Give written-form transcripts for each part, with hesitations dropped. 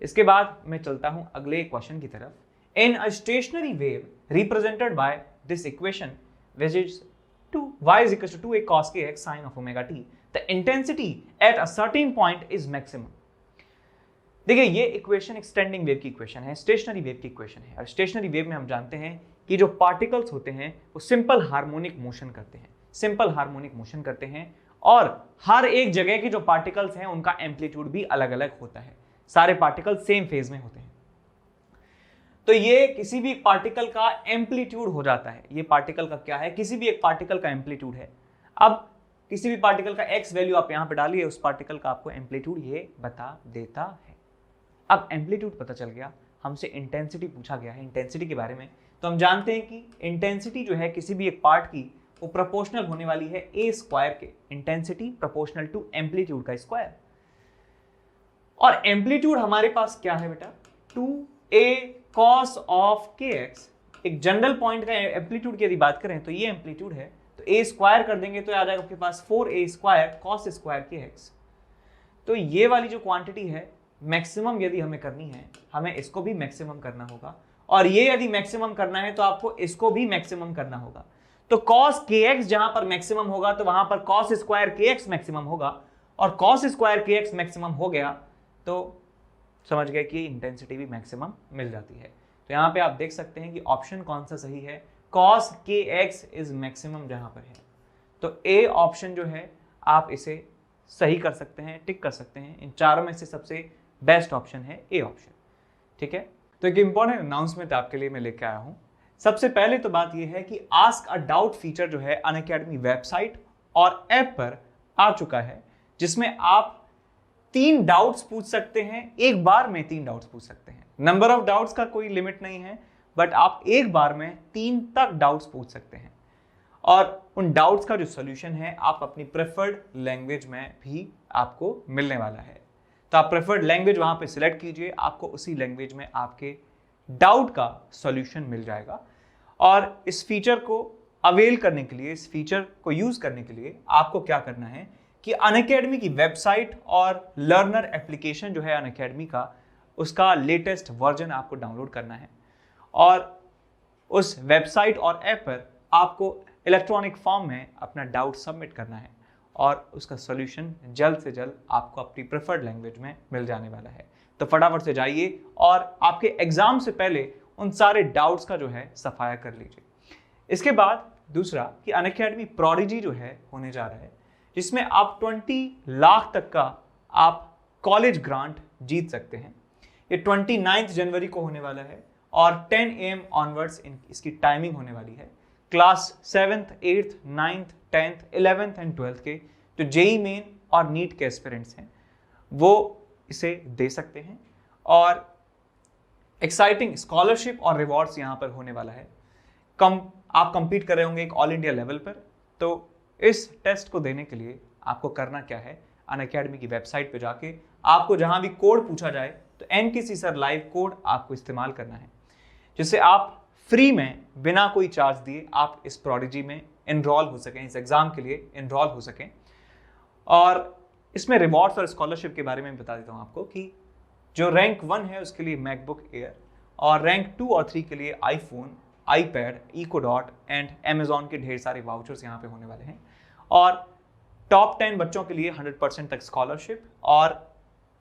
इसके बाद मैं चलता हूं अगले क्वेश्चन की तरफ। In a stationary wave represented by this equation which is y is equals to 2a cos kx sin of omega t, the intensity at a certain point is maximum। देखिए ये इक्वेशन एक standing wave की equation है, stationary wave की equation है। और stationary wave में हम जानते हैं कि जो पार्टिकल्स होते हैं वो सिंपल हार्मोनिक मोशन करते हैं, सिंपल हार्मोनिक मोशन करते हैं, और हर एक जगह के जो पार्टिकल्स हैं उनका एम्पलीट्यूड भी अलग अलग होता है, सारे पार्टिकल सेम फेज में होते हैं। तो ये किसी भी पार्टिकल का एम्पलीट्यूड हो जाता है। ये पार्टिकल का क्या है, किसी भी एक पार्टिकल का एम्पलीट्यूड है। अब किसी भी पार्टिकल का x वैल्यू आप यहां पे डालिए, उस पार्टिकल का आपको एम्पलीट्यूड ये बता देता है। अब एम्पलीट्यूड पता चल गया, हमसे इंटेंसिटी पूछा गया है, इंटेंसिटी के बारे में। तो हम जानते हैं कि इंटेंसिटी जो है किसी भी एक पार्ट की वो प्रोपोर्शनल होने वाली है a स्क्वायर के, इंटेंसिटी प्रोपोर्शनल टू एम्पलीट्यूड का स्क्वायर। और एम्पलीट्यूड हमारे पास क्या है बेटा, 2a cos ऑफ kx। एक जनरल पॉइंट का एम्पलीट्यूड की यदि बात करें तो ये एम्पलीट्यूड है, तो a स्क्वायर कर देंगे तो आ जाएगा आपके पास 4a square cos square kx। तो ये वाली जो क्वांटिटी है मैक्सिमम यदि हमें करनी है, हमें इसको भी मैक्सिमम करना होगा, और ये यदि मैक्सिमम करना है तो आपको इसको भी मैक्सिमम करना होगा। तो cos kx जहां पर मैक्सिमम होगा तो वहां पर cos स्क्वायर kx मैक्सिमम होगा, और cos स्क्वायर kx मैक्सिमम हो गया तो समझ गए कि इंटेंसिटी भी मैक्सिमम मिल जाती है। तो यहाँ पे आप देख सकते हैं कि ऑप्शन कौन सा सही है, cos kx इज मैक्सिमम जहां पर है। तो ए ऑप्शन जो है आप इसे सही कर सकते हैं, टिक कर सकते हैं। इन चारों में से सबसे बेस्ट ऑप्शन है ए ऑप्शन। ठीक है, तो एक इंपॉर्टेंट अनाउंसमेंट आपके लिए मैं लेके आया हूं। सबसे पहले तो बात यह है कि आस्क अ डाउट फीचर जो है अनअकैडमी वेबसाइट और ऐप पर आ चुका है, जिसमें आप 3 डाउट्स पूछ सकते हैं, एक बार में 3 डाउट्स पूछ सकते हैं। नंबर ऑफ डाउट्स का कोई लिमिट नहीं है, बट आप एक बार में 3 तक डाउट्स पूछ सकते हैं। और उन डाउट्स का जो सॉल्यूशन है आप अपनी प्रेफर्ड लैंग्वेज में भी आपको मिलने वाला है। तो आप प्रेफर्ड लैंग्वेज वहां पे सिलेक्ट कीजिए, आपको उसी लैंग्वेज में आपके डाउट का सॉल्यूशन मिल जाएगा। और इस फीचर को अवेल करने के लिए, इस फीचर को यूज करने के लिए आपको क्या करना है कि अनअकैडमी की वेबसाइट और लर्नर एप्लीकेशन जो है अनअकैडमी का, उसका लेटेस्ट वर्जन आपको डाउनलोड करना है, और उस वेबसाइट और ऐप पर आपको इलेक्ट्रॉनिक फॉर्म में अपना डाउट सबमिट करना है, और उसका सॉल्यूशन जल्द से जल्द आपको अपनी प्रेफर्ड लैंग्वेज में मिल जाने वाला है। तो फटाफट से जाइए और आपके एग्जाम से पहले उन सारे डाउट्स का जो है सफाया कर लीजिए। इसके बाद दूसरा कि अनअकैडमी प्रोडिजी जो है होने जा रहा है, जिसमें आप 20 लाख तक का आप कॉलेज ग्रांट जीत सकते हैं। ये 29 जनवरी को होने वाला है और 10 AM ऑनवर्ड्स इसकी टाइमिंग होने वाली है। Class 7th, 8th, 9th, 10th, 11th and 12th के जो जेई मेन और नीट के एस्पिरेंट्स हैं वो इसे दे सकते हैं, और एक्साइटिंग स्कॉलरशिप और रिवॉर्ड्स यहाँ पर होने वाला है। आप कंपीट कर रहे होंगे एक ऑल इंडिया लेवल पर, तो इस टेस्ट को देने के लिए आपको करना क्या है, अनअकैडमी की वेबसाइट पे जाके आपको जहां भी कोड पूछा जाए तो एनकेसी सर लाइव कोड आपको इस्तेमाल करना है, जिससे आप फ्री में बिना कोई चार्ज दिए आप इस प्रोडिजी में एनरोल हो सकें, इस एग्जाम के लिए एनरोल हो सकें। और इसमें रिवॉर्ड्स और स्कॉलरशिप के बारे में बता देता हूं आपको कि जो रैंक 1 है उसके लिए मैकबुक एयर, और रैंक 2 और 3 के लिए आईफोन, आईपैड, इकोडॉट एंड अमेजॉन के ढेर सारे वाउचर्स यहाँ पे होने वाले हैं। और टॉप 10 बच्चों के लिए 100% तक स्कॉलरशिप, और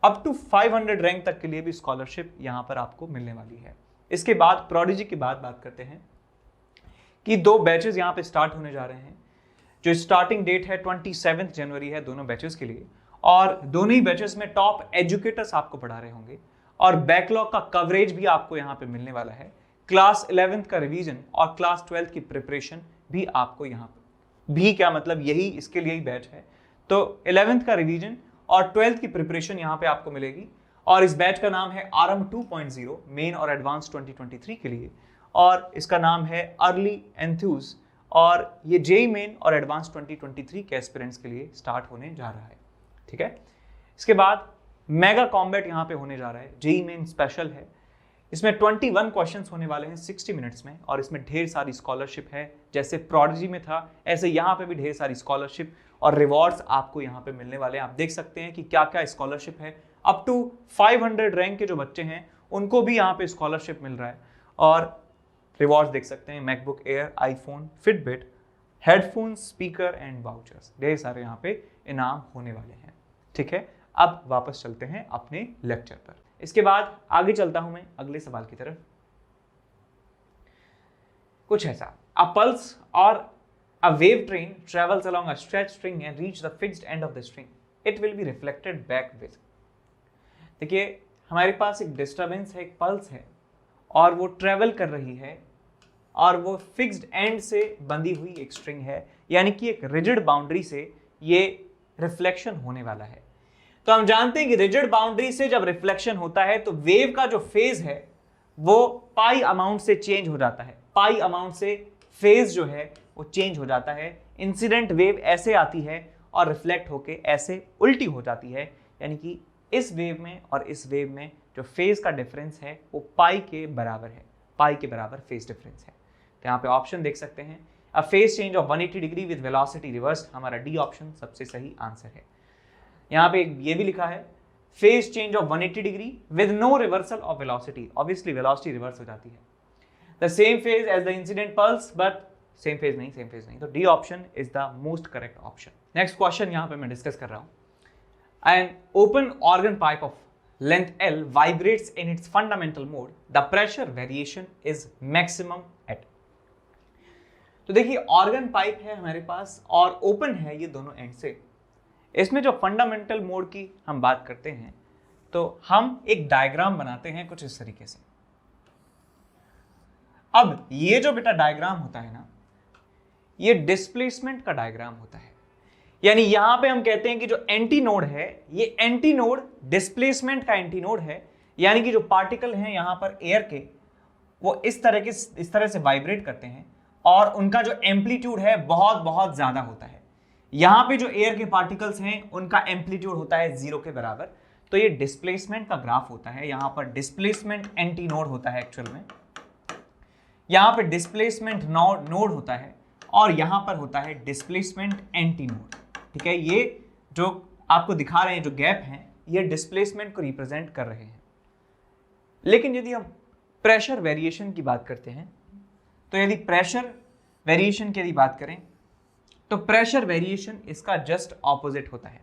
अप टू 500 रैंक तक के लिए भी स्कॉलरशिप यहाँ पर आपको मिलने वाली है। इसके बाद प्रोडिजी की बात करते हैं कि 2 बैचेस यहाँ पे स्टार्ट होने जा रहे हैं। जो स्टार्टिंग डेट है 27 जनवरी है दोनों बैचेस के लिए, और दोनों ही बैचेस में टॉप एजुकेटर्स आपको पढ़ा रहे होंगे, और बैकलॉग का कवरेज भी आपको यहाँ पे मिलने वाला है। क्लास 11th का रिवीजन और क्लास 12th की प्रिपरेशन भी आपको यहाँ पर, भी क्या मतलब यही इसके लिए ही बैच है। तो 11th का रिवीजन और 12th की प्रिपरेशन यहाँ पे आपको मिलेगी, और इस बैच का नाम है आरंभ 2.0 मेन और एडवांस 2023 के लिए, और इसका नाम है अर्ली एंथ्यूज, और ये जेई मेन और एडवांस 2023 के एस्पिरेंट्स के लिए स्टार्ट होने जा रहा है। ठीक है, इसके बाद मेगा कॉम्बैट यहाँ पे होने जा रहा है, जेई मेन स्पेशल है। इसमें 21 क्वेश्चंस होने वाले हैं 60 मिनट्स में, और इसमें ढेर सारी स्कॉलरशिप है। जैसे प्रोडिजी में था ऐसे यहाँ पे भी ढेर सारी स्कॉलरशिप और रिवॉर्ड्स आपको यहाँ पे मिलने वाले हैं। आप देख सकते हैं कि क्या क्या स्कॉलरशिप है अप टू 500 रैंक के जो बच्चे हैं उनको भी यहाँ पे स्कॉलरशिप मिल रहा है। और रिवॉर्ड्स देख सकते हैं, MacBook air, iPhone, Fitbit, headphone, speaker and vouchers, ढेर सारे यहाँ पे इनाम होने वाले हैं। ठीक है, अब वापस चलते हैं अपने लेक्चर पर। इसके बाद आगे चलता हूं मैं अगले सवाल की तरफ। कुछ ऐसा, अ पल्स और a wave train travels along a stretched string and reach the fixed end of the string. It will be reflected back with. देखिए हमारे पास एक डिस्टर्बेंस है, एक पल्स है और वो ट्रेवल कर रही है और वो फिक्स्ड एंड से बंधी हुई एक स्ट्रिंग है, यानी कि एक रिजिड बाउंड्री से ये रिफ्लेक्शन होने वाला है। तो हम जानते हैं कि रिजिड बाउंड्री से जब रिफ्लेक्शन होता है तो वेव का जो फेज है वो पाई अमाउंट से चेंज हो जाता है। पाई अमाउंट से फेज जो है वो चेंज हो जाता है। इंसिडेंट वेव ऐसे आती है और रिफ्लेक्ट होके ऐसे उल्टी हो जाती है, यानी कि इस वेव में और इस वेव में जो फेज का डिफरेंस है वो पाई के बराबर है, पाई के बराबर फेज डिफरेंस है। तो यहाँ पे ऑप्शन देख सकते हैं, a phase change of 180 degree with velocity reverse, हमारा डी ऑप्शन सबसे सही आंसर है। यहाँ पे ये भी लिखा है phase change of 180 degree with no reversal of velocity, obviously velocity reverse हो जाती है। The same phase as the incident pulse but same phase नहीं, तो D option is the most correct option. Next question यहाँ पे मैं discuss कर रहा हूँ। An open organ pipe of length L vibrates in its fundamental mode, the pressure variation is maximum at। तो देखिए ऑर्गन पाइप है हमारे पास और ओपन है ये दोनों एंड से। इसमें जो फंडामेंटल मोड की हम बात करते हैं तो हम एक डायग्राम बनाते हैं कुछ इस तरीके से। अब ये जो बेटा डायग्राम होता है ना, ये डिस्प्लेसमेंट का डायग्राम होता है, यानी यहां पे हम कहते हैं कि जो एंटी नोड है ये एंटी नोड डिस्प्लेसमेंट का एंटी नोड है, यानी कि जो पार्टिकल हैं यहां पर एयर के वो इस तरह से वाइब्रेट करते हैं और उनका जो एम्पलीट्यूड है बहुत बहुत ज्यादा होता है। यहां पे जो एयर के पार्टिकल्स हैं उनका एम्पलीट्यूड होता है 0 के बराबर, तो ये डिस्प्लेसमेंट का ग्राफ होता है। यहां पर डिस्प्लेसमेंट एंटी नोड होता है एक्चुअल में, यहां पे डिस्प्लेसमेंट नोड होता है और यहां पर होता है डिस्प्लेसमेंट एंटी नोड। ठीक है, ये जो आपको दिखा रहे हैं जो गैप हैं ये डिस्प्लेसमेंट को रिप्रेजेंट कर रहे हैं। लेकिन यदि हम प्रेशर वेरिएशन की बात करते हैं तो यदि प्रेशर वेरिएशन की यदि बात करें तो प्रेशर वेरिएशन इसका जस्ट ऑपोजिट होता है।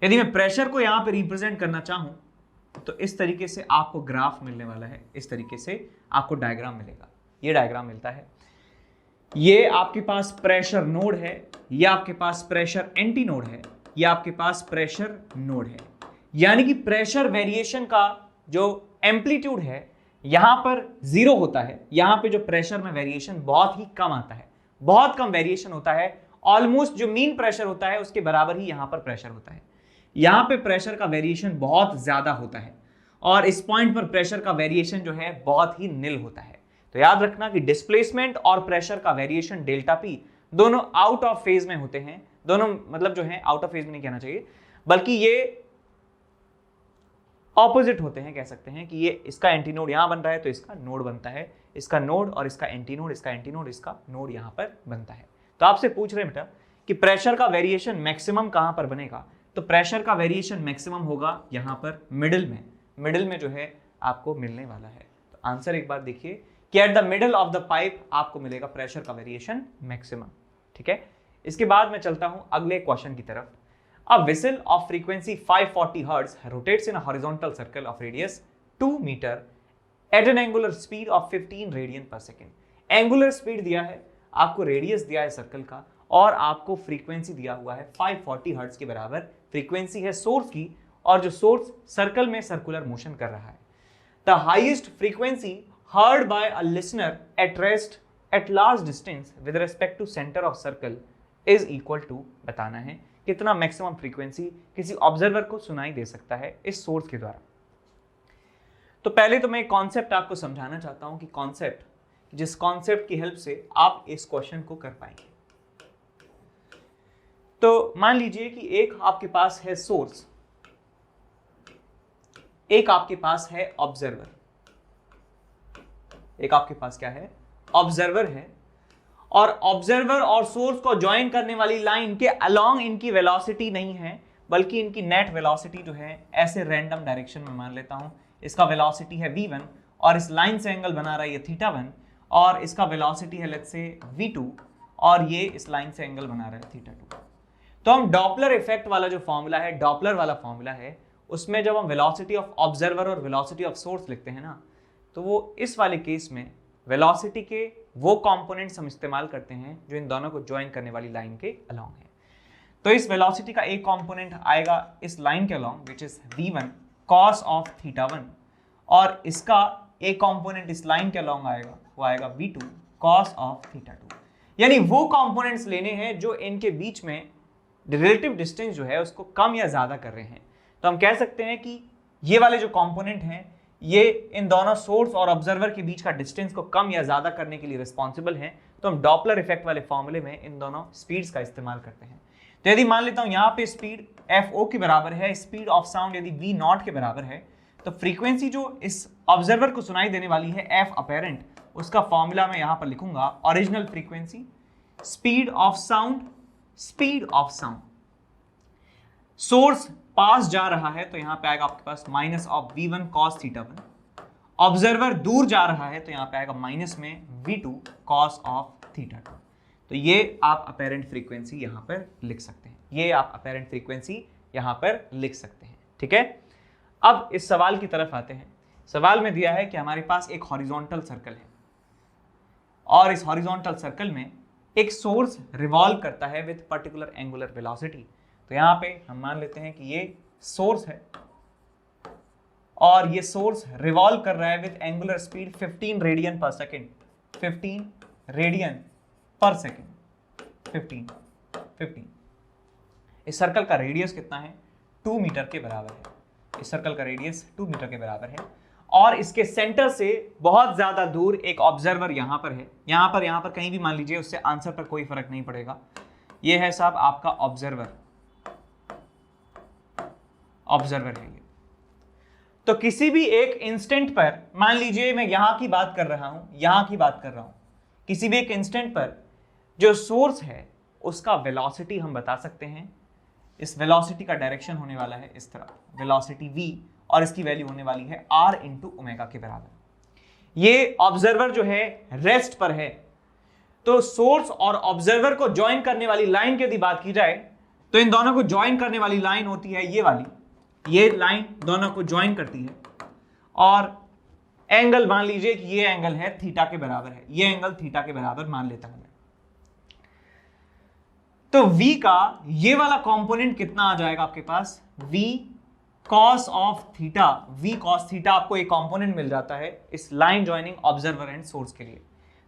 यदि मैं प्रेशर को यहां पे रिप्रेजेंट करना चाहूं तो इस तरीके से आपको ग्राफ मिलने वाला है, इस तरीके से आपको डायग्राम मिलेगा। ये डायग्राम मिलता है, ये आपके पास प्रेशर नोड है, ये आपके पास प्रेशर एंटी नोड है, ये आपके पास प्रेशर नोड है। यानी कि प्रेशर वेरिएशन का जो एम्पलीट्यूड है यहां पर 0 होता है, यहां पे जो प्रेशर में वेरिएशन बहुत ही कम आता है, बहुत कम वेरिएशन होता है, ऑलमोस्ट जो मीन प्रेशर होता है उसके बराबर ही यहां पर प्रेशर होता है। यहां पे प्रेशर का वेरिएशन बहुत ज्यादा होता है और इस पॉइंट पर प्रेशर का वेरिएशन जो है बहुत ही निल होता है। तो याद रखना कि डिस्प्लेसमेंट और प्रेशर का वेरिएशन डेल्टा पी दोनों आउट ऑफ फेज में होते हैं, दोनों मतलब जो है आउट ऑफ फेज में नहीं कहना चाहिए बल्कि ये ऑपोजिट होते हैं, कह सकते हैं कि ये इसका एंटी नोड यहां बन रहा है तो इसका नोड बनता है, इसका नोड और इसका एंटी नोड, इसका एंटी नोड, इसका नोड यहां पर बनता है। तो आपसे पूछ रहे हैं बेटा कि प्रेशर का वेरिएशन मैक्सिमम कहां पर बनेगा, तो प्रेशर का वेरिएशन मैक्सिमम होगा यहां पर मिडिल में जो है आपको मिलने वाला है। तो आंसर एक बार देखिए कि at the middle of the pipe आपको मिलेगा प्रेशर का वेरिएशन मैक्सिमम। ठीक है, इसके बाद मैं चलता हूं अगले क्वेश्चन की तरफ। A whistle of frequency 540 hertz rotates in a horizontal circle of radius 2 metre at an angular speed of 15 radian per second. Angular speed दिया है, आपको रेडियस दिया है सर्कल का और आपको फ्रीक्वेंसी दिया हुआ है 540 हर्ट्ज के बराबर फ्रीक्वेंसी है सोर्स की, और जो सोर्स सर्कल में सर्कुलर मोशन कर रहा है। The highest frequency heard by a listener at rest at large distance with respect to center of circle is equal to, बताना है कितना मैक्सिमम फ्रीक्वेंसी किसी ऑब्जर्वर को सुनाई दे सकता है इस सोर्स के द्वारा। तो पहले तो मैं एक कॉन्सेप्ट आपको समझाना चाहता हूं कि कॉन्सेप्ट, जिस कॉन्सेप्ट की हेल्प से आप इस क्वेश्चन को कर पाएंगे। तो मान लीजिए कि एक आपके पास है सोर्स, एक आपके पास है ऑब्जर्वर, एक आपके पास क्या है ऑब्जर्वर है, और ऑब्जर्वर और सोर्स को ज्वाइन करने वाली लाइन के अलोंग इनकी वेलोसिटी नहीं है बल्कि इनकी नेट वेलोसिटी जो है ऐसे रैंडम डायरेक्शन में मान लेता हूँ। इसका वेलोसिटी है v1 और इस लाइन से एंगल बना रहा है ये θ1 और इसका वेलोसिटी है लेट्स से v2 और ये इस लाइन से एंगल बना रहा है θ2। तो हम डॉपलर इफेक्ट वाला जो फॉर्मूला है, डॉपलर वाला फॉर्मूला है, उसमें जब हम वेलोसिटी ऑफ ऑब्जर्वर और वेलोसिटी ऑफ सोर्स लिखते हैं ना, तो वो इस वाले केस में वेलोसिटी के वो कंपोनेंट्स हम इस्तेमाल करते हैं जो इन दोनों को ज्वाइन करने वाली लाइन के अलोंग है। तो इस वेलोसिटी का एक कंपोनेंट आएगा इस लाइन के along which is v1 cos of θ1 और इसका एक कंपोनेंट इस लाइन के अलोंग आएगा, वो आएगा v2 cos ऑफ θ2। यानी वो कंपोनेंट्स लेने हैं जो इनके बीच में रिलेटिव डिस्टेंस जो है उसको कम या ज्यादा कर रहे हैं। तो हम कह सकते हैं कि ये वाले जो कंपोनेंट हैं ये इन दोनों सोर्स और ऑब्जर्वर के बीच का डिस्टेंस को कम या ज्यादा करने के लिए रिस्पॉन्सिबल हैं। तो हम डॉपलर इफेक्ट वाले फॉर्मूले में इन दोनों स्पीड्स का इस्तेमाल करते हैं। तो यदि मान लेता हूं यहाँ पे स्पीड FO के बराबर है, स्पीड ऑफ साउंड यदि V0 के बराबर है, तो फ्रीक्वेंसी जो इस ऑब्जर्वर को सुनाई देने वाली है F अपेरेंट, उसका फॉर्मूला मैं यहाँ पर लिखूंगा original frequency speed of sound, speed of sound. Source पास जा रहा है तो यहाँ पे आएगा आपके पास minus of v1 cos θ1, observer दूर जा रहा है तो यहाँ पे आएगा माइनस में v2 cos ऑफ θ2। तो ये आप अपेरेंट फ्रीक्वेंसी यहाँ पर लिख सकते हैं, ये आप अपेरेंट फ्रीक्वेंसी यहाँ पर लिख सकते हैं। ठीक है, अब इस सवाल की तरफ आते हैं। सवाल में दिया है कि हमारे पास एक हॉरिजॉन्टल सर्कल है और इस हॉरिजॉन्टल सर्कल में एक सोर्स रिवॉल्व करता है विद पर्टिकुलर एंगुलर वेलोसिटी। तो यहाँ पे हम मान लेते हैं कि ये सोर्स है और ये सोर्स रिवॉल्व कर रहा है with angular speed 15 radian per second, 15 radian per second, 15। इस सर्कल का रेडियस कितना है? 2 मीटर के बराबर है। इस सर्कल का रेडियस 2 मीटर के बराबर है और इसके सेंटर से बहुत ज्यादा दूर एक ऑब्जर्वर यहाँ पर है। यहाँ पर कहीं भी मान लीजिए, उससे आंसर पर कोई फर्क नहीं पड़ेगा। ये है साहब आपका ऑब्जर्वर है ये। तो किसी भी एक इंस्टेंट पर, मान लीजिए मैं यहां की बात कर रहा हूं, किसी भी एक इंस्टेंट पर जो सोर्स है उसका वेलोसिटी हम बता सकते हैं। इस वेलोसिटी का डायरेक्शन होने वाला है इस तरफ, वेलोसिटी v, और इसकी वैल्यू होने वाली है r इंटू ओमेगा के बराबर। ये ऑब्जर्वर जो है रेस्ट पर है, तो सोर्स और ऑब्जर्वर को ज्वाइन करने वाली लाइन की यदि बात की जाए तो इन दोनों को ज्वाइन करने वाली लाइन होती है ये वाली, ये लाइन दोनों को ज्वाइन करती है और एंगल मान लीजिए कि ये एंगल है थीटा के बराबर है, ये एंगल थीटा के बराबर मान लेता हूं मैं। तो v का ये वाला कंपोनेंट कितना आ जाएगा आपके पास? v cos of theta, v cos theta आपको एक कंपोनेंट मिल जाता है इस line joining observer and source के लिए।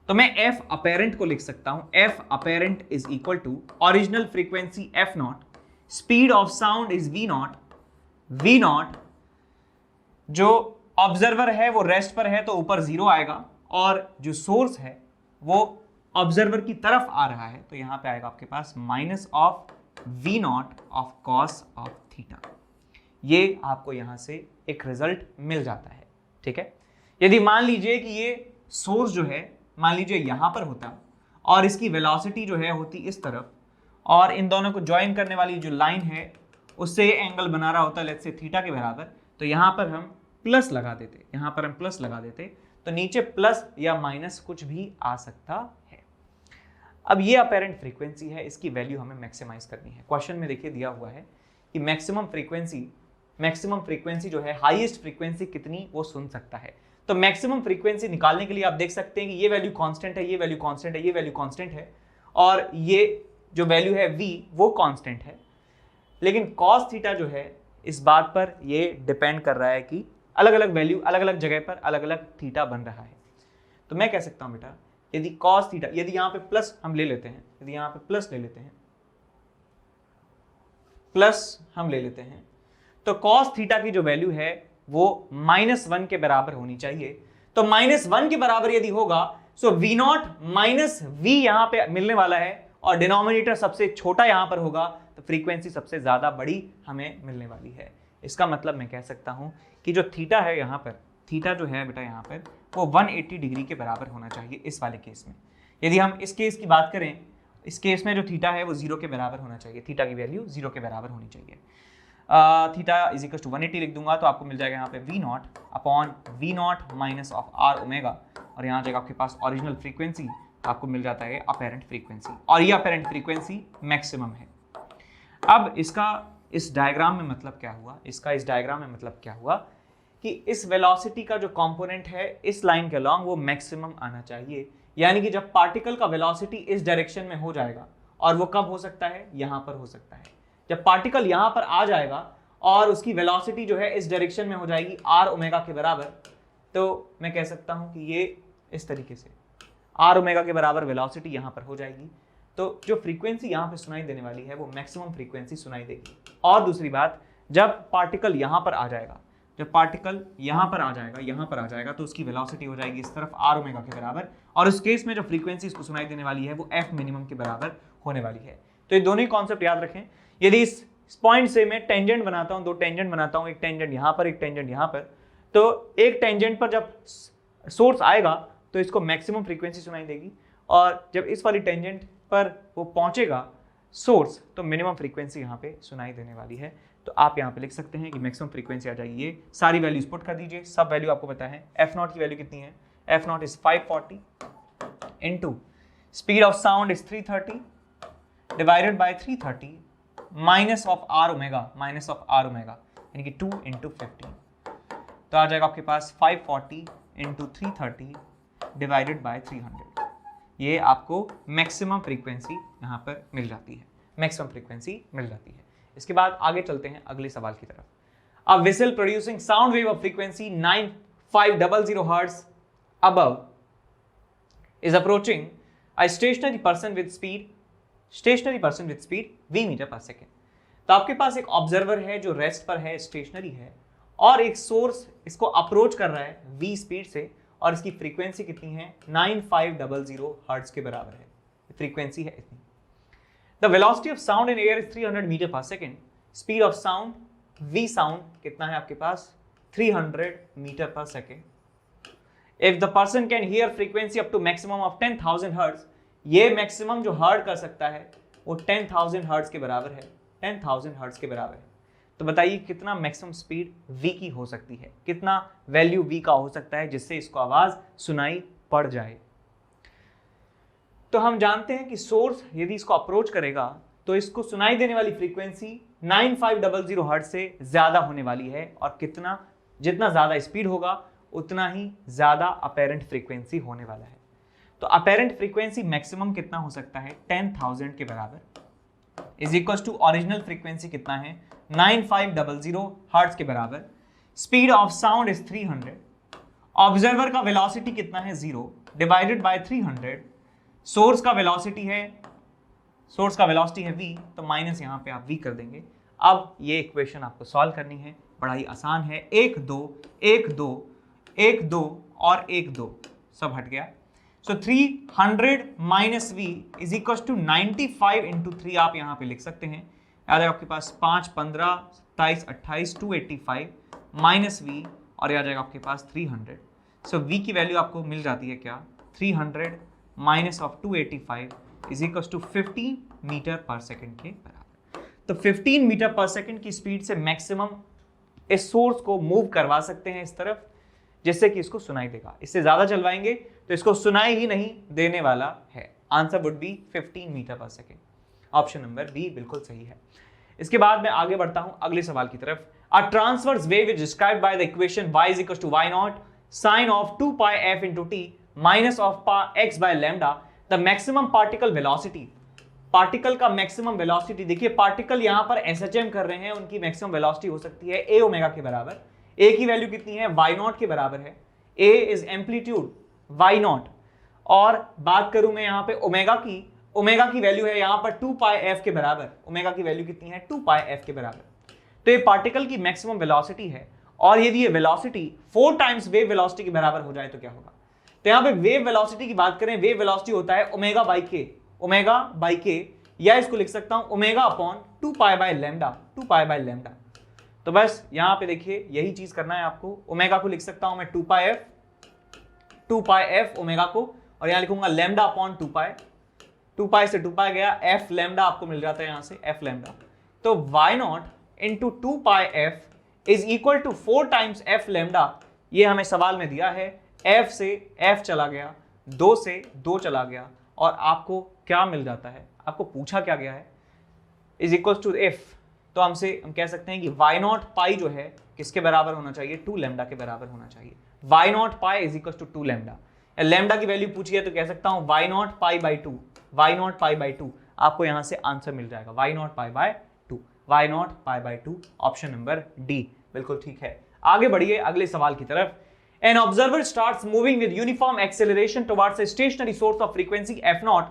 तो मैं f अपेरेंट को लिख सकता हूं, f apparent is equal to original frequency f0, speed of sound is v0, जो ऑब्जर्वर है वो रेस्ट पर है तो ऊपर 0 आएगा और जो सोर्स है वो ऑब्जर्वर की तरफ आ रहा है तो यहां पे आएगा आपके पास minus of v0 of cos of theta. ये आपको यहां से एक रिजल्ट मिल जाता है। ठीक है, यदि मान लीजिए कि ये सोर्स जो है मान लीजिए यहां पर होता और इसकी वेलोसिटी जो है होती इस तरफ और इन दोनों को ज्वाइन करने वाली जो लाइन है उससे ये एंगल बना रहा होता लेट्स से थीटा के बराबर, तो यहां पर हम प्लस लगा देते, तो नीचे प्लस या माइनस कुछ भी आ सकता है। अब ये अपेरेंट फ्रीक्वेंसी है, इसकी वैल्यू हमें मैक्सिमाइज करनी है। क्वेश्चन में देखिए दिया हुआ है कि मैक्सिमम फ्रीक्वेंसी जो है, हाईएस्ट फ्रीक्वेंसी कितनी वो सुन सकता है। तो मैक्सिमम फ्रीक्वेंसी निकालने के लिए आप देख सकते हैं कि ये वैल्यू कांस्टेंट है, ये वैल्यू कांस्टेंट है, ये वैल्यू कांस्टेंट है और ये जो वैल्यू है v वो कांस्टेंट है। लेकिन cos थीटा जो है इस बात पर ये डिपेंड कर रहा है कि अलग अलग वैल्यू अलग अलग जगह पर अलग अलग थीटा बन रहा है। तो मैं कह सकता हूं बेटा यदि cos थीटा, यदि यहां पे प्लस हम ले लेते हैं, प्लस हम ले लेते हैं तो cos थीटा की जो वैल्यू है वो -1 के बराबर होनी चाहिए। तो -1 के बराबर यदि होगा सो v0 माइनस v यहां पे मिलने वाला है और डिनोमिनेटर सबसे छोटा यहां पर होगा तो फ्रीक्वेंसी सबसे ज्यादा बड़ी हमें मिलने वाली है। इसका मतलब मैं कह सकता हूं कि जो थीटा है यहां पर, थीटा जो है बेटा यहां पर वो 180 डिग्री के बराबर होना चाहिए इस वाले केस में। यदि हम इस केस की बात करें इस केस में जो थीटा है वो 0 के बराबर होना चाहिए, थीटा की वैल्यू 0 के बराबर होनी चाहिए। थीटा इज इक्वल टू 180 लिख दूंगा तो आपको मिल जाएगा यहाँ पे V0 upon V0 minus of R omega, और यहाँ जाएगा आपके पास ओरिजिनल फ्रीक्वेंसी, आपको मिल जाता है अपेरेंट फ्रीक्वेंसी, और ये अपेरेंट फ्रीक्वेंसी मैक्सिमम है। अब इसका इस डायग्राम में मतलब क्या हुआ, इसका इस डायग्राम में मतलब क्या हुआ कि इस वेलोसिटी का जो कंपोनेंट है इस लाइन के अलॉन्ग वो मैक्सिमम आना चाहिए, यानी कि जब पार्टिकल का वेलोसिटी इस डायरेक्शन में हो जाएगा, और वो कब हो सकता है, यहाँ पर हो सकता है, जब पार्टिकल यहाँ पर आ जाएगा और उसकी वेलोसिटी जो है इस डायरेक्शन में हो जाएगी R ओमेगा के बराबर, तो मैं कह सकता हूँ कि ये इस तरीके से R ओमेगा के बराबर वेलोसिटी यहाँ पर हो जाएगी, तो जो फ्रीक्वेंसी यहाँ पे सुनाई देने वाली है वो मैक्सिमम फ्रीक्वेंसी सुनाई देगी। और दूसरी बात, जब पार्टिकल यहाँ पर आ जाएगा, जब पार्टिकल यहाँ पर आ जाएगा तो उसकी वेलोसिटी हो जाएगी इस तरफ R ओमेगा के बराबर, और उस केस में जो फ्रीक्वेंसी इसको सुनाई देने वाली है वो F मिनिमम के बराबर होने वाली है। तो ये दोनों ही कॉन्सेप्ट याद रखें। यदि इस पॉइंट से मैं टेंजेंट बनाता हूँ, दो टेंजेंट बनाता हूँ, एक टेंजेंट यहाँ पर, एक टेंजेंट यहाँ पर, तो एक टेंजेंट पर जब सोर्स आएगा तो इसको मैक्सिमम फ्रीक्वेंसी सुनाई देगी, और जब इस वाली टेंजेंट पर वो पहुंचेगा सोर्स तो मिनिमम फ्रीक्वेंसी यहाँ पे सुनाई देने वाली है। तो आप यहाँ पे लिख सकते हैं कि मैक्सिमम फ्रीक्वेंसी आ जाएगी, ये सारी वैल्यूज पुट कर दीजिए, सब वैल्यू आपको पता है। F0 की वैल्यू कितनी है, F0 is 540 into speed of sound is 330 divided by 330 minus of R omega, यानी कि 2 इंटू 15, तो आ जाएगा आपके पास 540 इंटू 330 डिवाइडेड बाय 300। ये आपको मैक्सिमम फ्रीक्वेंसी यहाँ पर मिल जाती है, मैक्सिमम फ्रीक्वेंसी मिल जाती है। इसके बाद आगे चलते हैं अगले सवाल की तरफ। A whistle producing sound wave of frequency 9500 hertz above is approaching a stationary person with speed v metre पर सेकेंड। तो आपके पास एक ऑब्जर्वर है जो रेस्ट पर है, स्टेशनरी है, और एक सोर्स इसको अप्रोच कर रहा है v स्पीड से, और इसकी फ्रीक्वेंसी कितनी है, 9500 हर्ट्ज के बराबर है, फ्रीक्वेंसी है इतनी। The velocity of sound in air is 300 metre पर second, speed of sound v sound कितना है आपके पास, 300 मीटर पर second. If the person can hear frequency up to maximum of 10,000 hertz, ये मैक्सिमम जो हर्ट कर सकता है वो 10,000 हर्ट्ज के बराबर है, 10,000 हर्ट्ज के बराबर है। तो बताइए कितना मैक्सिमम स्पीड v की हो सकती है, कितना वैल्यू v का हो सकता है जिससे इसको आवाज सुनाई पड़ जाए। तो हम जानते हैं कि सोर्स यदि इसको अप्रोच करेगा तो इसको सुनाई देने वाली फ्रीक्वेंसी 9500 हर्ट्ज से ज्यादा होने वाली है, और कितना, जितना ज्यादा स्पीड होगा उतना ही ज्यादा अपेरेंट फ्रीक्वेंसी होने वाला है। तो अपेरेंट फ्रीक्वेंसी मैक्सिमम कितना हो सकता है, 10,000 के बराबर, is equal to original frequency कितना है, 9500 हर्ट्ज के बराबर। Speed of sound is 300, observer का वेलोसिटी कितना है 0 डिवाइडेड बाय 300, सोर्स का वेलोसिटी है v, तो माइनस यहाँ पे आप v कर देंगे। अब ये इक्वेशन आपको सॉल्व करनी है, बड़ा ही आसान है, 1 2 1 2 1 2 और 1 2 सब हट गया। So 300 minus v is equal to 95 into 3 आप यहाँ पे लिख सकते हैं। याद है आपके पास 5 15 27 28 285 माइनस v, और आ जाएगा आपके पास 300। सो v की वैल्यू आपको मिल जाती है क्या, 300 minus of 285 is equal to 15 metre पर सेकेंड के बराबर। तो 15 मीटर पर सेकेंड की स्पीड से मैक्सिमम इस सोर्स को मूव करवा सकते हैं इस तरफ, जिससे कि इसको सुनाई देगा। इससे ज्यादा चलवाएंगे तो इसको सुनाई ही नहीं देने वाला है। आंसर वुड बी 15 मीटर पर सेकेंड। ऑप्शन नंबर बी बिल्कुल सही है। इसके बाद मैं आगे बढ़ता हूं अगले सवाल की तरफ। A transverse wave is described by the equation y is equal to y naught sine of 2 pi f into t minus of x by lambda. The maximum particle velocity, particle का मैक्सिमम वेलोसिटी, देखिए particle यहां पर SHM कर रहे हैं, उनकी maximum velocity हो सकती है a ओमेगा के बराबर। a की वैल्यू कितनी है, y नॉट के बराबर है। a is amplitude y not, और बात करूं मैं यहां पे ओमेगा की वैल्यू है यहां पर 2 पाई f के बराबर। ओमेगा की वैल्यू कितनी है, 2 पाई f के बराबर। तो ये पार्टिकल की मैक्सिमम वेलोसिटी है, और यदि ये वेलोसिटी 4 टाइम्स वेव वेलोसिटी के बराबर हो जाए तो क्या होगा। तो यहां पे वेव वेलोसिटी की बात करें, वेव वेलोसिटी होता है ओमेगा बाई के, या इसको लिख सकता हूं omega upon 2 pi by lambda. तो बस यहां पे देखिए यही चीज करना है आपको। ओमेगा को लिख सकता हूं मैं 2 पाई एफ ओमेगा को, और यहां लिखूंगा लैम्डा अपॉन 2 2 पाई से 2 पाई गया, एफ लैम्डा आपको मिल जाता है यहां से, एफ लैम्डा। तो Y naught into 2 pi F is equal to 4 times F lambda. ये हमें सवाल में दिया है, एफ से एफ चला गया, 2 से 2 चला गया, और आपको क्या मिल जाता है, आपको पूछा क्या गया है, इज इक्वल टू एफ। तो हम कह सकते हैं कि वाई नॉट पाई जो है किसके बराबर होना चाहिए, 2 लैम्डा के बराबर होना चाहिए। Y naught pi is equal to 2 lambda. Lambda की वैल्यू पूछी है तो कह सकता हूं Y naught pi by 2, Y naught pi by 2, आपको यहां से आंसर मिल जाएगा Y naught pi by 2, Y naught pi by 2, option number D बिल्कुल ठीक है। आगे बढ़िए अगले सवाल की तरफ। An observer starts moving with uniform acceleration towards a stationary source of frequency f naught।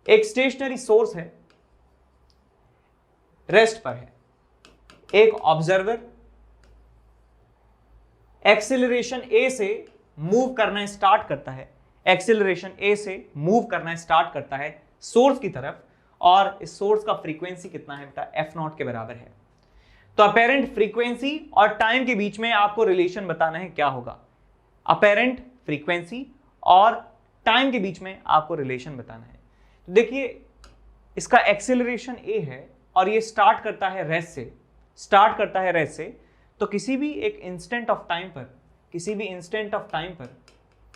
एक स्टेशनरी सोर्स है, रेस्ट पर है, एक ऑब्जर्वर एक्सेलरेशन ए से मूव करना स्टार्ट करता है, एक्सेलरेशन ए से मूव करना स्टार्ट करता है सोर्स की तरफ, और इस सोर्स का फ्रीक्वेंसी कितना है बेटा, एफ नॉट के बराबर है। तो अपेरेंट फ्रीक्वेंसी और टाइम के बीच में आपको रिलेशन बताना है, क्या होगा, अपेरेंट फ्रीक्वेंसी और टाइम के बीच में आपको रिलेशन बताना है। तो देखिए इसका एक्सेलरेशन ए है और ये स्टार्ट करता है रेस्ट से, स्टार्ट करता है रेस्ट से, तो किसी भी एक इंस्टेंट ऑफ टाइम पर, किसी भी इंस्टेंट ऑफ टाइम पर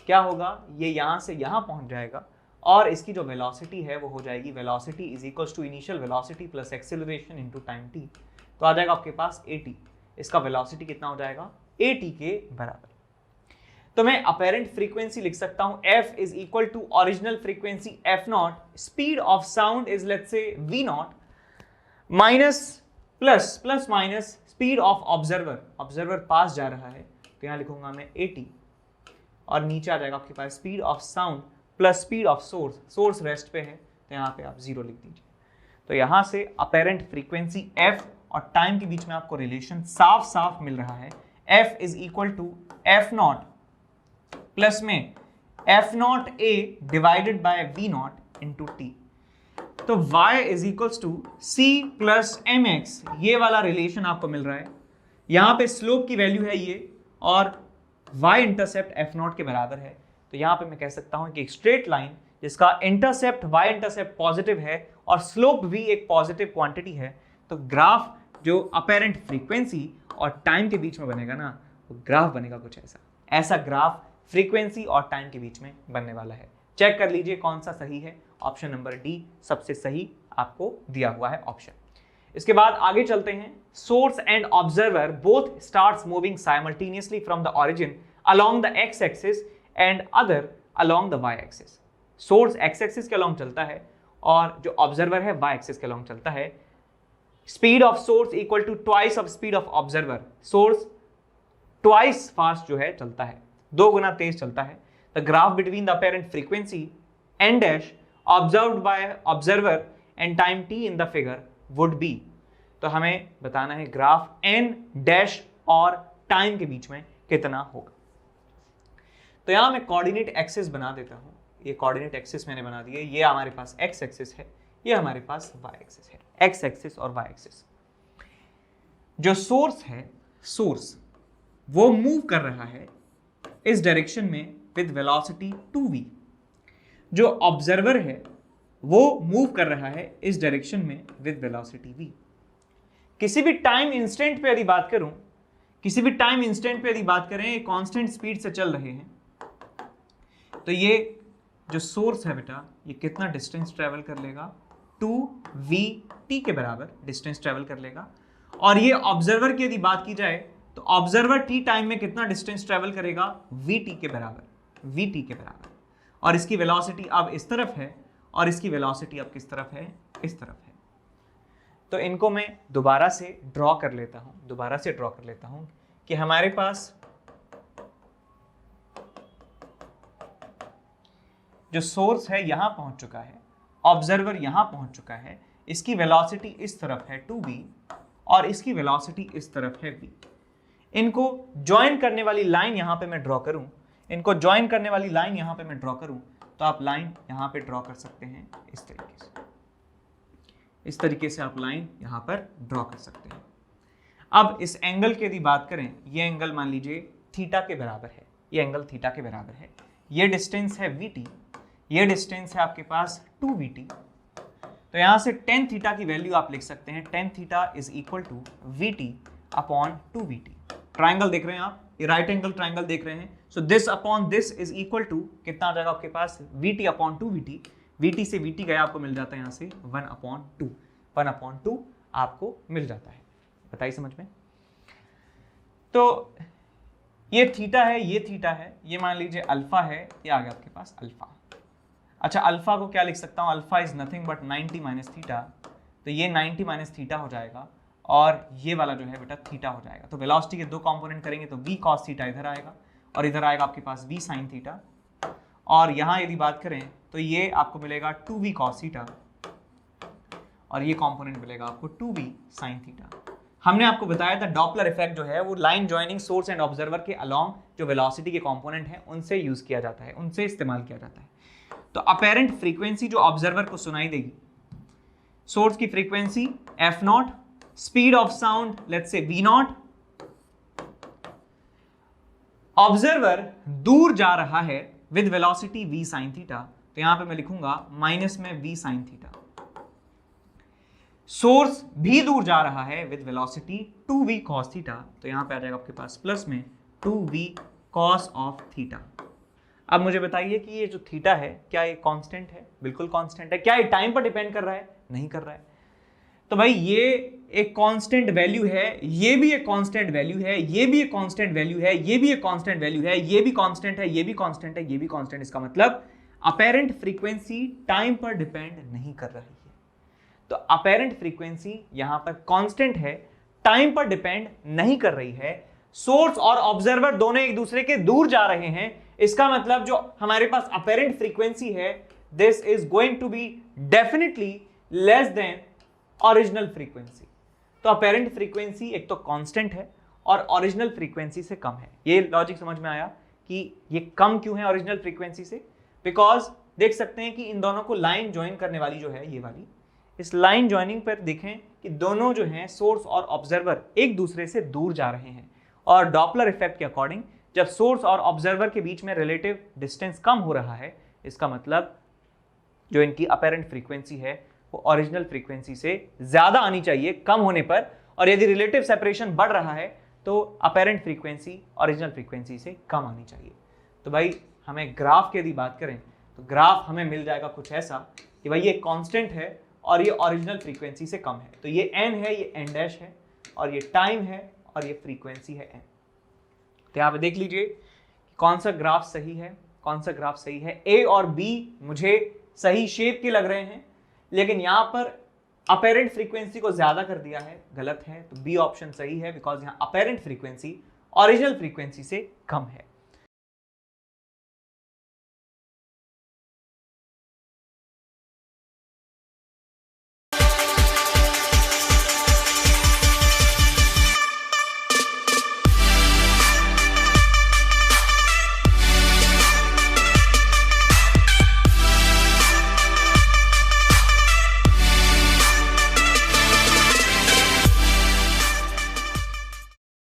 क्या होगा, ये यहां से यहां पहुंच जाएगा, और इसकी जो वेलोसिटी है वो हो जाएगी velocity is equals to initial velocity plus acceleration into time T. तो आ जाएगा आपके पास at, इसका वेलोसिटी कितना हो जाएगा, at के बराबर। तो मैं अपेरेंट फ्रीक्वेंसी लिख सकता हूं f is equal to original frequency f naught, speed of sound is let's say v naught, minus plus minus speed of observer, observer पास जा रहा है तो यहां लिखूंगा मैं at, और नीचे आ जाएगा आपके पास speed of sound plus speed of source, source rest पे है तो यहां पे आप 0 लिख दीजिए। तो यहां से अपेरेंट फ्रीक्वेंसी f और टाइम के बीच में आपको रिलेशन साफ साफ मिल रहा है, f is equal to F naught plus में F naught A divided by V naught into T. तो y is equals to c plus M X, ये वाला रिलेशन आपको मिल रहा है। यहां पे स्लोप की वैल्यू है ये, और y इंटरसेप्ट एफ नॉट के बराबर है। तो यहां पे मैं कह सकता हूं कि एक स्ट्रेट लाइन जिसका इंटरसेप्ट y इंटरसेप्ट पॉजिटिव है और स्लोप भी एक पॉजिटिव क्वांटिटी है, तो ग्राफ जो अपेरेंट फ्रीक्वेंसी और टाइम के बीच में बनेगा ना, वो ग्राफ बनेगा कुछ ऐसा, ऐसा ग्राफ फ्रीक्वेंसी और टाइम के बीच में बनने वाला है। चेक कर लीजिए कौन सा सही है, ऑप्शन नंबर डी सबसे सही आपको दिया हुआ है ऑप्शन। इसके बाद आगे चलते हैं। Source and observer both starts moving simultaneously from the origin along the X axis and other along the Y axis. Source X axis के अलोंग चलता है और जो ऑब्जर्वर है वाई एक्सिस के अलोंग चलता है। Speed of source equal to twice of speed of observer, source twice fast जो है चलता है, 2 गुना तेज चलता है। The graph between the apparent frequency N dash observed by observer and time T in the figure would be. तो हमें बताना है ग्राफ एन डैश और टाइम के बीच में कितना होगा। तो यहां मैं कोऑर्डिनेट एक्सिस बना देता हूं, ये कोऑर्डिनेट एक्सिस मैंने बना दिए, ये हमारे पास एक्स एक्सिस है, ये हमारे पास वाई एक्सिस है, एक्स एक्सिस और वाई एक्सिस। जो सोर्स है, सोर्स वो मूव कर रहा है इस डायरेक्शन में विद वेलोसिटी 2v। जो ऑब्जर्वर है वो मूव कर रहा है इस डायरेक्शन में विद वेलोसिटी v। किसी भी टाइम इंस्टेंट पे यदि बात करूं, किसी भी टाइम इंस्टेंट पे यदि बात करें, ये कांस्टेंट स्पीड से चल रहे हैं, तो ये जो सोर्स है बेटा ये कितना डिस्टेंस ट्रेवल कर लेगा, 2vt के बराबर डिस्टेंस ट्रेवल कर लेगा। और ये ऑब्जर्वर की यदि बात की जाए तो ऑब्जर्वर t टाइम में कितना डिस्टेंस ट्रेवल करेगा, vt के बराबर, vt के बराबर। और इसकी वेलोसिटी अब इस तरफ है और इसकी वेलोसिटी अब किस तरफ है, इस तरफ है। तो इनको मैं दोबारा से ड्रॉ कर लेता हूं, कि हमारे पास जो सोर्स है यहां पहुंच चुका है, ऑब्जर्वर यहां पहुंच चुका है, इसकी वेलोसिटी इस तरफ है 2v और इसकी वेलोसिटी इस तरफ है v। इनको ज्वाइन करने वाली लाइन यहां पे मैं ड्रॉ करूं, इनको ज्वाइन करने वाली लाइन यहां पे मैं ड्रॉ करूं, तो आप लाइन यहां पे ड्रॉ कर सकते हैं इस तरीके से, इस तरीके से आप लाइन यहां पर ड्रॉ कर सकते हैं। अब इस एंगल की यदि बात करें, ये एंगल मान लीजिए थीटा के बराबर है, ये एंगल थीटा के बराबर है, ये डिस्टेंस है vt, ये डिस्टेंस है आपके पास 2vt, तो यहां से tan थीटा की वैल्यू आप लिख सकते हैं tan theta is equal to vt upon 2vt। Triangle देख रहे हैं आप, ये राइट एंगल ट्राइंगल देख रहे हैं, so this upon this is equal to कितना आ जाएगा आपके पास vt अपॉन 2vt, vt से vt गया आपको मिल जाता है यहाँ से 1/2 आपको मिल जाता है। बताइए समझ में। तो ये थीटा है, ये थीटा है, ये मान लीजिए अल्फा है, ये आ गया आपके पास अल्फा। अच्छा अल्फा को क्या लिख सकता हूँ, alpha is nothing but 90 minus theta, तो ये 90 माइनस थीटा हो जाएगा और ये वाला जो है बेटा थीटा हो जाएगा। तो वेलोसिटी के दो कंपोनेंट करेंगे तो v cos थीटा इधर आएगा और इधर आएगा आपके पास v sin थीटा, और यहाँ यदि बात करें तो ये आपको मिलेगा 2v cos थीटा और ये कंपोनेंट मिलेगा आपको 2v sin थीटा। हमने आपको बताया था डॉपलर इफेक्ट जो है वो line joining source and observer के अलोंग जो वेलोसिटी के कंपोनेंट हैं उनसे यूज किया जाता है, उनसे इस्तेमाल किया जाता है। तो अपेरेंट फ्रीक्वेंसी जो ऑब्जर्वर को सुनाई देगी, सोर्स की frequency f0, speed of sound let's say v0, observer दूर जा रहा है with velocity v sin theta, तो यहां पे मैं लिखूंगा माइनस में v sin थीटा। सोर्स भी दूर जा रहा है with velocity 2v cos theta, तो यहां पे आ जाएगा आपके पास प्लस में 2v cos ऑफ थीटा। अब मुझे बताइए कि ये जो थीटा है क्या ये कांस्टेंट है? बिल्कुल कांस्टेंट है। क्या ये टाइम पर डिपेंड कर रहा है? नहीं कर रहा है। तो भाई ये एक कांस्टेंट वैल्यू है, ये भी एक कांस्टेंट वैल्यू है, ये भी एक कांस्टेंट वैल्यू है, ये भी एक कांस्टेंट वैल्यू है, ये भी कांस्टेंट है, ये भी कांस्टेंट है, ये भी कांस्टेंट। इसका मतलब अपेरेंट फ्रीक्वेंसी टाइम पर डिपेंड नहीं कर रही है। तो अपेरेंट फ्रीक्वेंसी यहां पर कांस्टेंट है, टाइम पर डिपेंड नहीं कर रही है। सोर्स और ऑब्जर्वर दोनों एक दूसरे के दूर जा रहे हैं, इसका मतलब जो हमारे पास अपेरेंट फ्रीक्वेंसी है this is going to be definitely less than original frequency. तो अपेरेंट फ्रीक्वेंसी एक तो कांस्टेंट है और ओरिजिनल फ्रीक्वेंसी से कम है। ये लॉजिक समझ में आया कि ये कम क्यों है ओरिजिनल फ्रीक्वेंसी से? बिकॉज देख सकते हैं कि इन दोनों को लाइन ज्वाइन करने वाली जो है ये वाली, इस लाइन ज्वाइनिंग पर देखें कि दोनों जो हैं सोर्स और ऑब्जर्वर एक दूसरे से दूर जा रहे हैं, और डॉपलर इफेक्ट के अकॉर्डिंग जब सोर्स और ऑब्जर्वर के बीच में रिलेटिव डिस्टेंस कम हो रहा है, इसका मतलब जो इनकी अपेरेंट फ्रीक्वेंसी है वो ओरिजिनल फ्रीक्वेंसी से ज्यादा आनी चाहिए कम होने पर, और यदि रिलेटिव सेपरेशन बढ़ रहा है तो अपेरेंट फ्रीक्वेंसी ओरिजिनल फ्रीक्वेंसी से कम आनी चाहिए। तो भाई हमें ग्राफ की यदि बात करें तो ग्राफ हमें मिल जाएगा कुछ ऐसा कि भाई ये कांस्टेंट है और ये ओरिजिनल फ्रीक्वेंसी से कम है, तो ये n है, ये n डैश है, और ये टाइम है और ये फ्रीक्वेंसी है n। तो यहाँ पे देख लीजिए कौन सा ग्राफ सही है, कौन सा ग्राफ सही है। A और B मुझे सही शेप के लग रहे हैं, लेकिन यहाँ पर अपेरेंट फ्रीक्वेंसी को ज्यादा कर दिया है, गलत है। तो B ऑप्शन सही है बिकॉज यहाँ अपेरेंट फ्रीक्वेंसी ओरिजिनल फ्रीक्वेंसी से कम है।